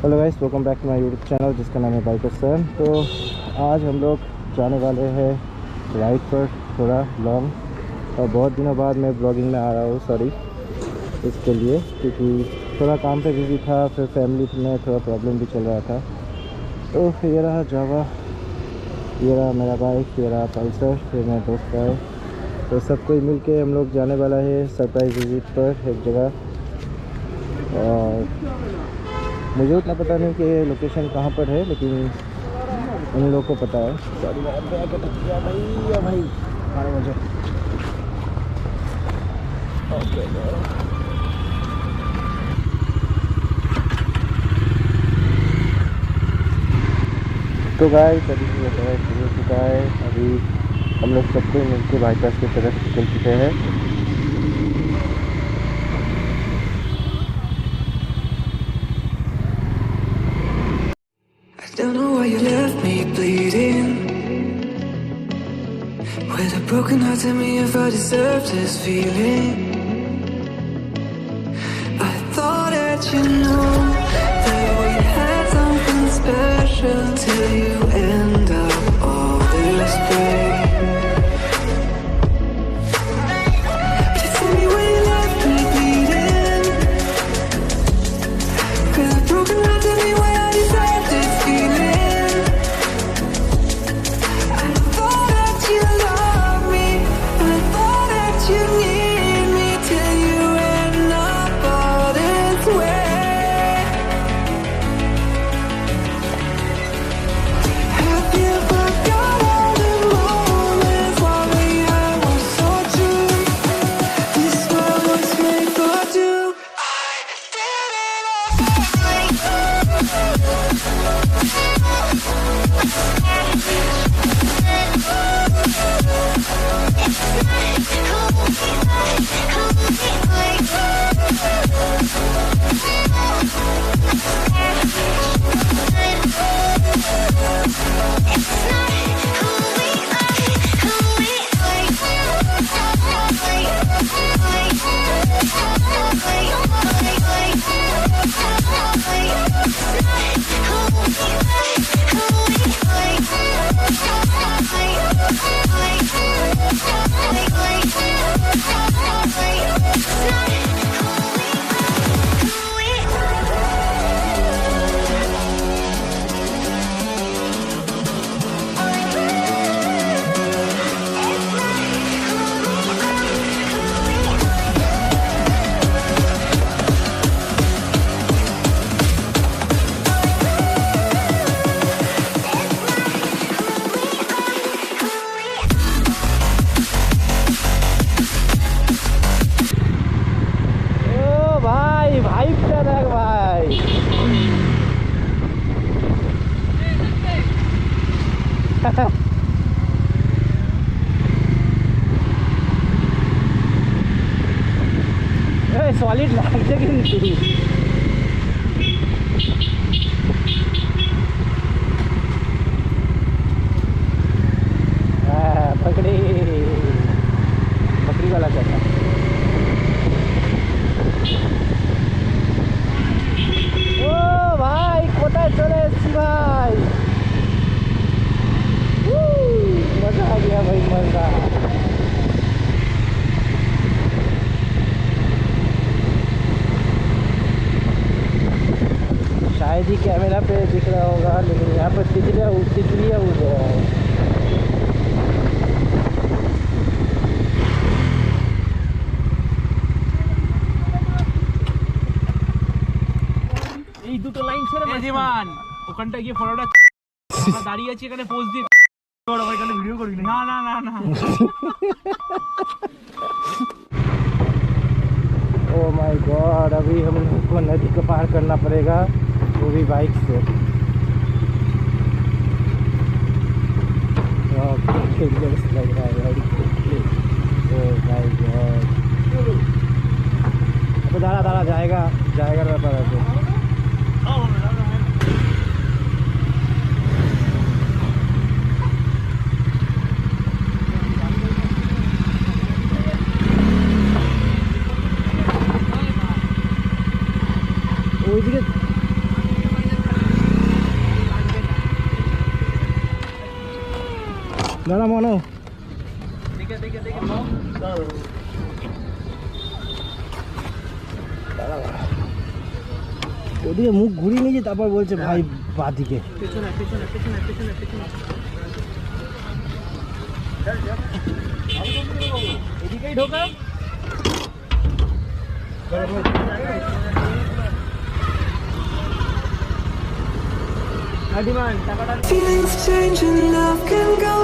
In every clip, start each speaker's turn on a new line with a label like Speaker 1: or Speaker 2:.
Speaker 1: Hello guys, welcome back to my YouTube channel जिसका नाम है बाइकर सर। तो आज हम लोग जाने वाले हैं राइड पर, थोड़ा लॉन्ग। और बहुत दिनों बाद मैं ब्लॉगिंग में आ रहा हूँ, सॉरी इसके लिए, क्योंकि थोड़ा काम पे बिजी था, फिर फैमिली में थोड़ा प्रॉब्लम भी चल रहा था। तो ये रहा जावा, ये रहा मेरा बाइक, ये रहा पल्सर, फिर मेरे दोस्त का है। तो सब कोई मिल के हम लोग जाने वाला है सरप्राइज़ विज़िट पर एक जगह। और मुझे उतना पता नहीं कि लोकेशन कहाँ पर है, लेकिन उन लोगों को पता है। सॉरी मेरा बैग अटक गया भाई, या भाई मारो मुझे। ओके तो गाइस, अभी शुरू हो चुका है। अभी हम लोग सबको मिलकर बाईपास की तरफ निकल चुके हैं।
Speaker 2: Don't know why you left me bleeding with a broken heart. Tell me if I deserve this feeling. I thought that you know that we had something special till you end up all this way. But you tell me why you left me bleeding with a broken heart. Tell me why I deserve this feeling. I thought that you loved me, I thought that you need me till you end up all this way. Have you forgot all the moments while we had was so true? This world was made for two. I did it all.
Speaker 1: Solid लागते की नहीं। पकड़ी बकरी वाला चलता। ओ भाई कोटा चले भाई, मजा आ गया भाई, मजा। शायद ही कैमरा पे दिख रहा होगा, लेकिन यहाँ पर तितलियाँ उड़ रहा है।
Speaker 3: এই দুটো লাইন ছেড়ে জীবন ওখানটা গিয়ে ফটোটা আমরা দাঁড়িয়ে আছি, এখানে পোজ দিয়ে বড় ভাই এখানে ভিডিও করবি না। না না না না
Speaker 1: ओ माय गॉड, अभी हम लोग को नदी को पार करना पड़ेगा, वो भी बाइक से। लग रहा है ओ माय गॉड। अब दाड़ा दाड़ा जाएगा ना पड़ा तो। ওইদিকে দাঁড়া মনো,
Speaker 3: দেখে
Speaker 1: ওদিকে মুখ ঘুরিয়ে নিয়েছি, তারপর বলছে ভাই বাদিকে।
Speaker 3: পেছনে এদিকেই ঢোকা।
Speaker 2: Feelings change and love can go,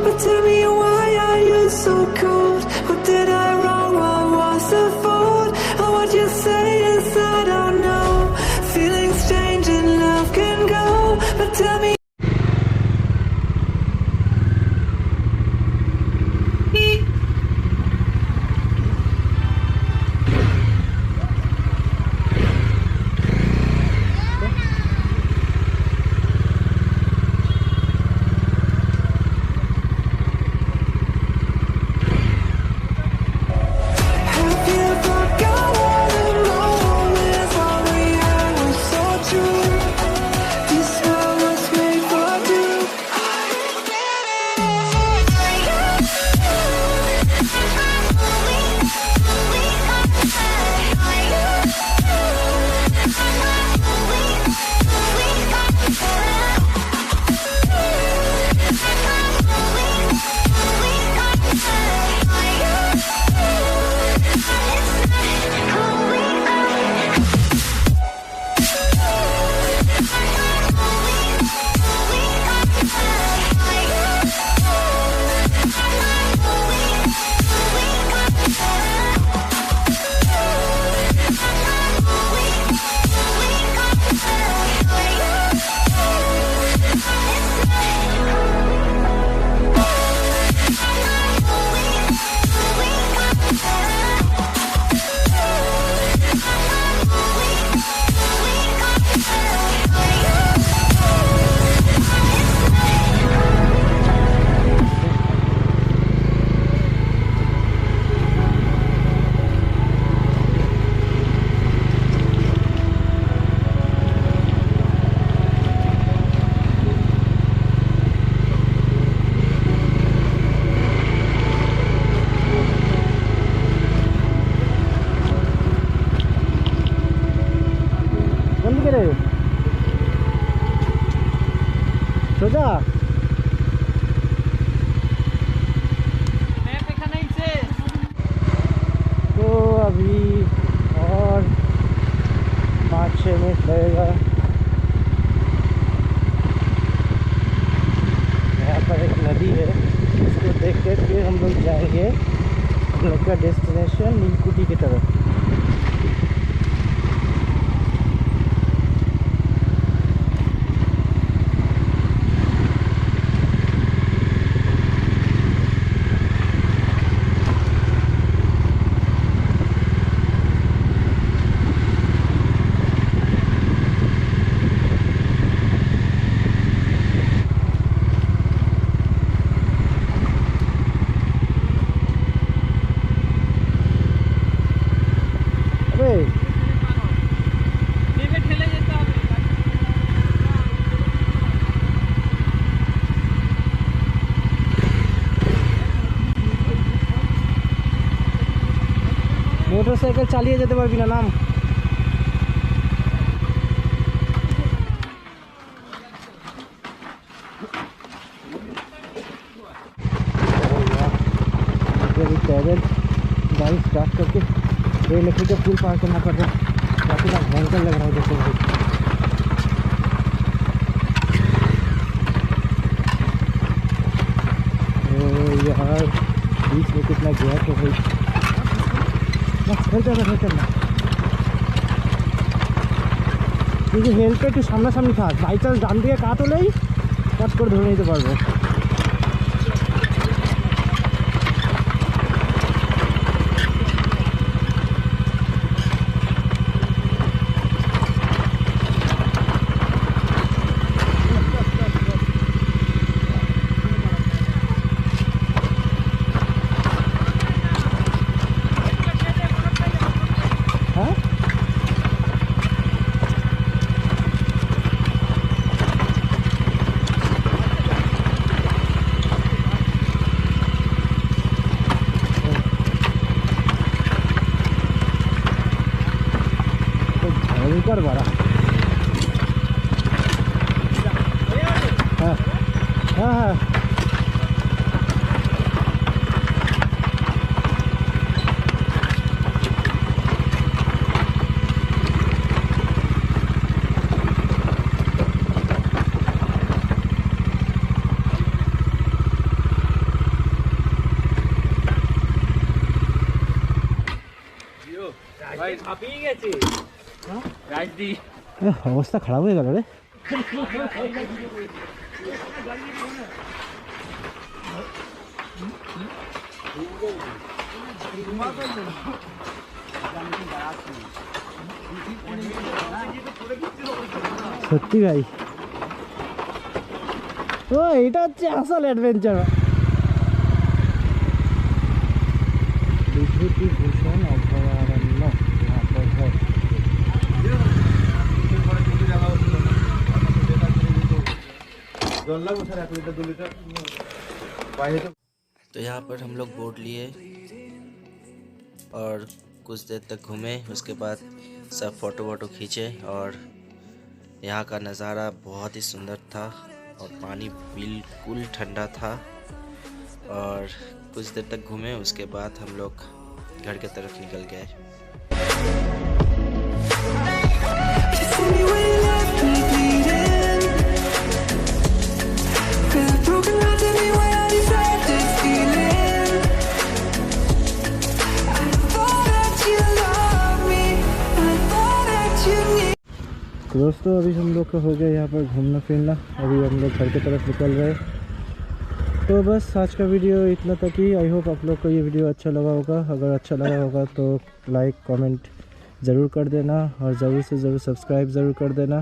Speaker 2: but tell me why are you so cold? What did I wrong? What was the fault? Or what you say is I don't know. Feelings change and love can go, but tell me. Have you forgotten the moments when we had was so true? This world was made for two.
Speaker 1: কোন দিকে রে? সোজা?
Speaker 3: Map एखाने ही से
Speaker 1: तो अभी और 5-6 minute लगेगा। यहाँ पर एक नदी है, इसको देख के फिर हम लोग जाएंगे हम लोग का डेस्टिनेशन नीलकुठी की तरफ।
Speaker 3: নেমে ঠেলে যেতে হবে।
Speaker 1: মোটরসাইকেল চালিয়ে যেতে পারবি না, নাম। अभी पैदल गाड़ी स्टार्ट करके ये लकड़ी का पुल पार करना पड़ रहा है, काफ़ी ना भयंकर लग रहा है। देखो भाई यार बीच में कितना गैप है भाई। घर चलना কিন্তু হেলটা একটু সামনাসামনি থাক, বাই চান্স ডান দিকে কাট হলেই কাট করে ধরে নিতে পারবো। भयंकर बड़ा। हाँ हाँ हाँ অবস্থা খারাপ হয়ে গেল রে। সত্যি ভাই, ও এটা হচ্ছে আসল অ্যাডভেঞ্চার। বিভূতিভূষণ অভয়ারণ্য यहाँ पर है।
Speaker 4: तो यहाँ पर हम लोग बोट लिए और कुछ देर तक घूमे। उसके बाद सब फ़ोटो वोटो खींचे और यहाँ का नज़ारा बहुत ही सुंदर था और पानी बिल्कुल ठंडा था। और कुछ देर तक घूमे, उसके बाद हम लोग घर की तरफ निकल गए।
Speaker 1: दोस्तों अभी हम लोग का हो गया यहाँ पर घूमना फिरना। अभी हम लोग घर की तरफ निकल रहे। तो बस आज का वीडियो इतना तक ही। आई होप आप लोग को ये वीडियो अच्छा लगा होगा। अगर अच्छा लगा होगा तो लाइक कमेंट ज़रूर कर देना और ज़रूर से ज़रूर सब्सक्राइब ज़रूर कर देना।